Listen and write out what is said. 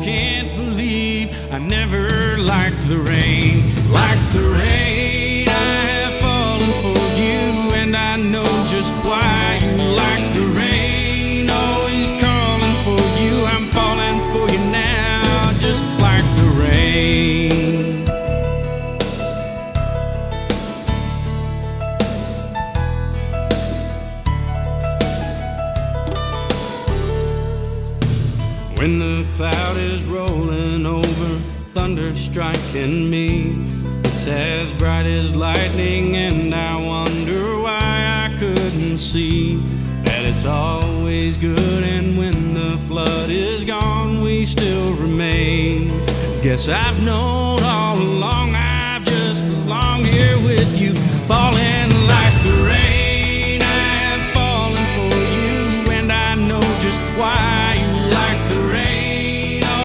can't believe I never liked the rain. Like the rain, I have fallen for you, and I know just why you like the rain. Always calling for you, I'm falling for you now, just like the rain. When the cloud is rolling over, thunder striking me, it's as bright as lightning, and I wonder why I couldn't see that it's always good, and when the flood is gone, we still remain. Guess I've known all along, I've just belonged here with you, falling